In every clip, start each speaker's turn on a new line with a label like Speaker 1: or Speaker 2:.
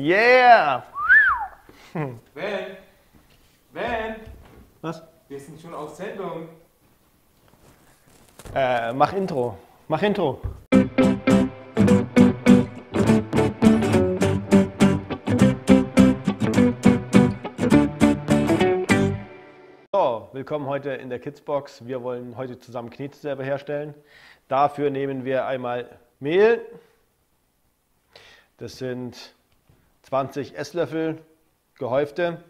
Speaker 1: Yeah!
Speaker 2: Ben,
Speaker 1: Was?
Speaker 2: wir sind schon auf Sendung.
Speaker 1: Mach Intro. Mach Intro. So, willkommen heute in der Kidsbox. Wir wollen heute zusammen Knete selber herstellen. Dafür nehmen wir einmal Mehl. Das sind 20 Esslöffel gehäufte.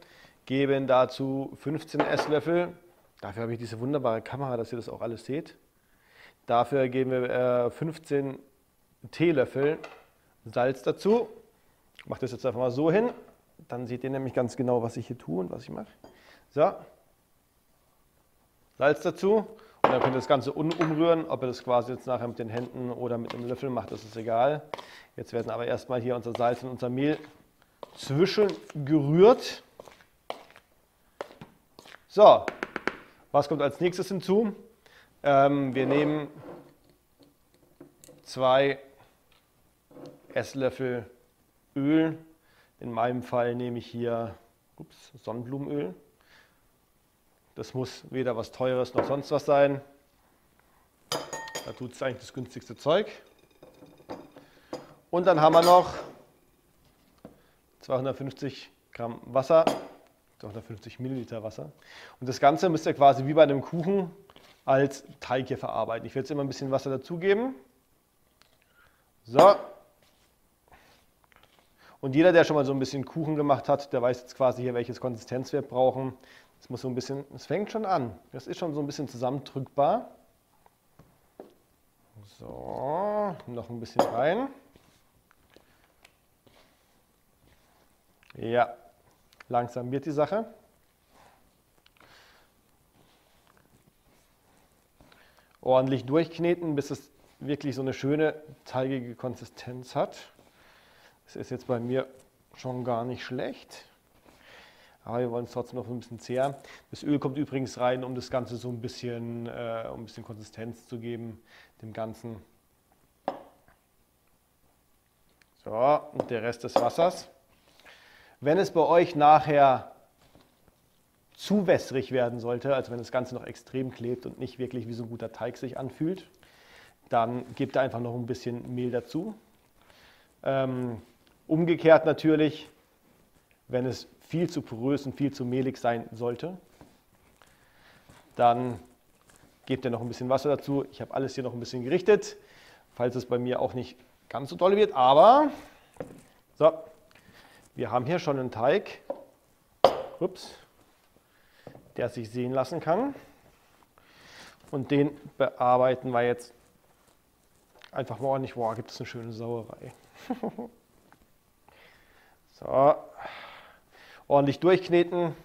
Speaker 1: Geben dazu 15 Esslöffel. Dafür habe ich diese wunderbare Kamera, dass ihr das auch alles seht. Dafür geben wir 15 Teelöffel Salz dazu. Ich mache das jetzt einfach mal so hin. Dann seht ihr nämlich ganz genau, was ich hier tue und was ich mache. So. Salz dazu. Und dann könnt ihr das Ganze umrühren. Ob ihr das quasi jetzt nachher mit den Händen oder mit einem Löffel macht, das ist egal. Jetzt werden aber erstmal hier unser Salz und unser Mehl zwischengerührt. So, was kommt als nächstes hinzu? Wir nehmen 2 Esslöffel Öl. In meinem Fall nehme ich hier Sonnenblumenöl. Das muss weder was Teures noch sonst was sein. Da tut es eigentlich das günstigste Zeug. Und dann haben wir noch 250 Gramm Wasser, 250 Milliliter Wasser. Und das Ganze müsst ihr quasi wie bei einem Kuchen als Teig hier verarbeiten. Ich werde jetzt immer ein bisschen Wasser dazugeben. So. Und jeder, der schon mal so ein bisschen Kuchen gemacht hat, der weiß jetzt quasi hier, welches Konsistenz wir brauchen. Das muss so ein bisschen, es fängt schon an. Das ist schon so ein bisschen zusammendrückbar. So, noch ein bisschen rein. Ja, langsam wird die Sache. Ordentlich durchkneten, bis es wirklich so eine schöne teigige Konsistenz hat. Das ist jetzt bei mir schon gar nicht schlecht. Aber wir wollen es trotzdem noch ein bisschen zäher. Das Öl kommt übrigens rein, um das Ganze so ein bisschen Konsistenz zu geben, dem Ganzen. So, und der Rest des Wassers. Wenn es bei euch nachher zu wässrig werden sollte, also wenn das Ganze noch extrem klebt und nicht wirklich wie so ein guter Teig sich anfühlt, dann gebt ihr einfach noch ein bisschen Mehl dazu. Umgekehrt natürlich, wenn es viel zu porös und viel zu mehlig sein sollte, dann gebt ihr noch ein bisschen Wasser dazu. Ich habe alles hier noch ein bisschen gerichtet, falls es bei mir auch nicht ganz so doll wird, aber so. Wir haben hier schon einen Teig, der sich sehen lassen kann. Und den bearbeiten wir jetzt einfach mal ordentlich. Boah, gibt es eine schöne Sauerei. So, ordentlich durchkneten.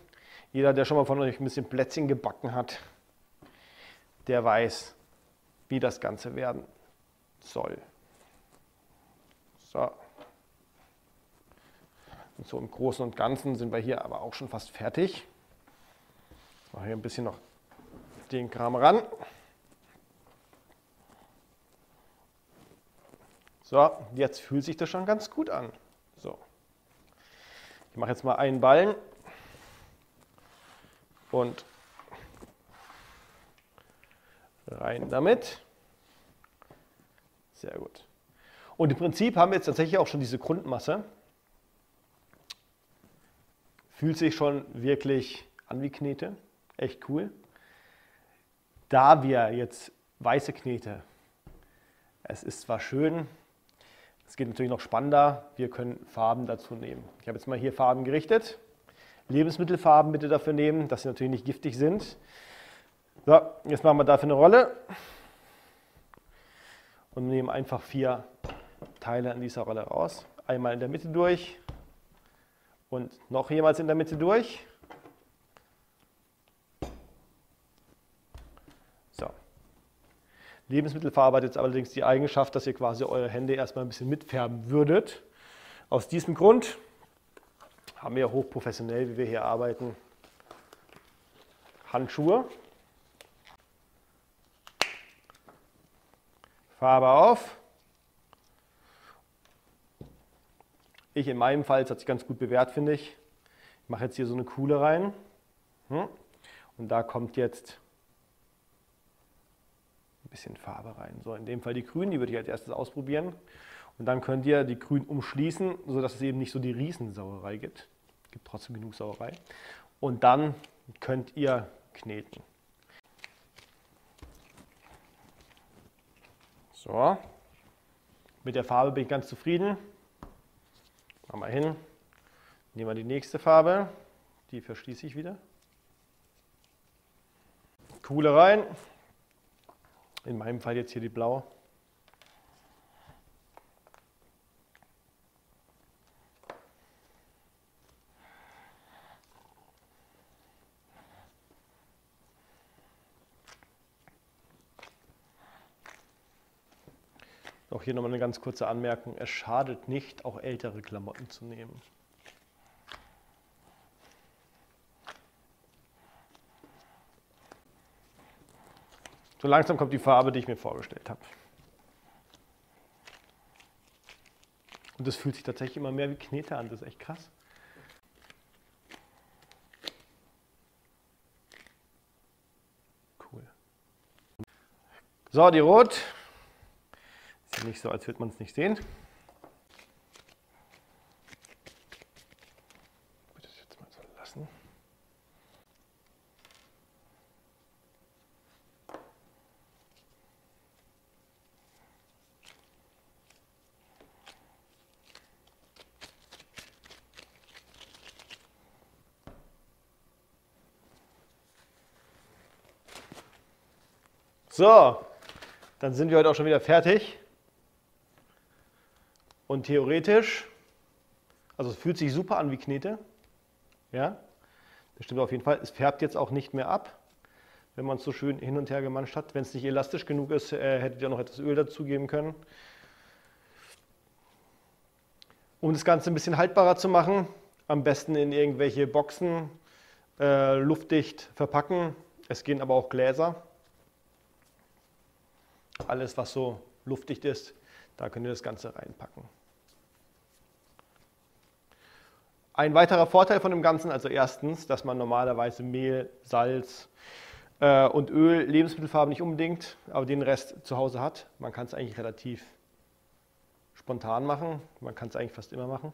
Speaker 1: Jeder, der schon mal von euch ein bisschen Plätzchen gebacken hat, der weiß, wie das Ganze werden soll. So. Und so im Großen und Ganzen sind wir hier aber auch schon fast fertig. Ich mache hier ein bisschen noch den Kram ran. So, jetzt fühlt sich das schon ganz gut an. So. Ich mache jetzt mal einen Ballen und rein damit. Sehr gut. Und im Prinzip haben wir jetzt tatsächlich auch schon diese Grundmasse. Fühlt sich schon wirklich an wie Knete. Echt cool. Da wir jetzt weiße Knete, es ist zwar schön, es geht natürlich noch spannender, wir können Farben dazu nehmen. Ich habe jetzt mal hier Farben gerichtet. Lebensmittelfarben bitte dafür nehmen, dass sie natürlich nicht giftig sind. So, jetzt machen wir dafür eine Rolle und nehmen einfach 4 Teile an dieser Rolle raus. Einmal in der Mitte durch. Und noch jemals in der Mitte durch. So. Lebensmittelfarbe hat jetzt allerdings die Eigenschaft, dass ihr quasi eure Hände erstmal ein bisschen mitfärben würdet. Aus diesem Grund haben wir hochprofessionell, wie wir hier arbeiten, Handschuhe. Farbe auf. In meinem Fall, es hat sich ganz gut bewährt, finde ich. Ich mache jetzt hier so eine Kuhle rein. Und da kommt jetzt ein bisschen Farbe rein. So, in dem Fall die Grün, die würde ich als erstes ausprobieren. Und dann könnt ihr die Grün umschließen, sodass es eben nicht so die Riesensauerei gibt. Es gibt trotzdem genug Sauerei. Und dann könnt ihr kneten. So, mit der Farbe bin ich ganz zufrieden. Machen wir hin. Nehmen wir die nächste Farbe. Die verschließe ich wieder. Kuhle rein. In meinem Fall jetzt hier die blaue. Auch hier nochmal eine ganz kurze Anmerkung. Es schadet nicht, auch ältere Klamotten zu nehmen. So langsam kommt die Farbe, die ich mir vorgestellt habe. Und das fühlt sich tatsächlich immer mehr wie Knete an. Das ist echt krass. Cool. So, die Rot. Ist ja nicht so, als würde man es nicht sehen. Ich würde das jetzt mal so lassen. So, dann sind wir heute auch schon wieder fertig. Und theoretisch, also es fühlt sich super an wie Knete. Ja, das stimmt auf jeden Fall. Es färbt jetzt auch nicht mehr ab, wenn man es so schön hin und her gemanscht hat. Wenn es nicht elastisch genug ist, hättet ihr noch etwas Öl dazugeben können. Um das Ganze ein bisschen haltbarer zu machen, am besten in irgendwelche Boxen luftdicht verpacken. Es gehen aber auch Gläser. Alles, was so luftdicht ist, da könnt ihr das Ganze reinpacken. Ein weiterer Vorteil von dem Ganzen, also erstens, dass man normalerweise Mehl, Salz und Öl, Lebensmittelfarbe nicht unbedingt, aber den Rest zu Hause hat. Man kann es eigentlich relativ spontan machen, man kann es eigentlich fast immer machen.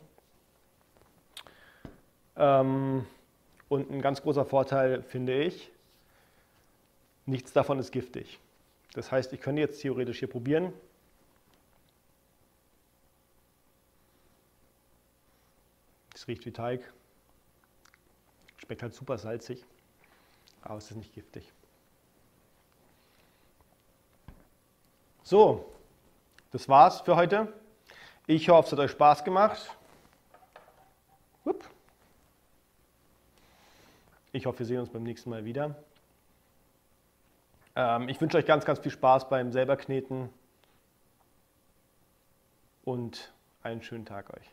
Speaker 1: Und ein ganz großer Vorteil finde ich, nichts davon ist giftig. Das heißt, ich könnte jetzt theoretisch hier probieren. Es riecht wie Teig. Schmeckt halt super salzig, aber es ist nicht giftig. So, das war's für heute. Ich hoffe, es hat euch Spaß gemacht. Ich hoffe, wir sehen uns beim nächsten Mal wieder. Ich wünsche euch ganz, ganz viel Spaß beim selber kneten und einen schönen Tag euch.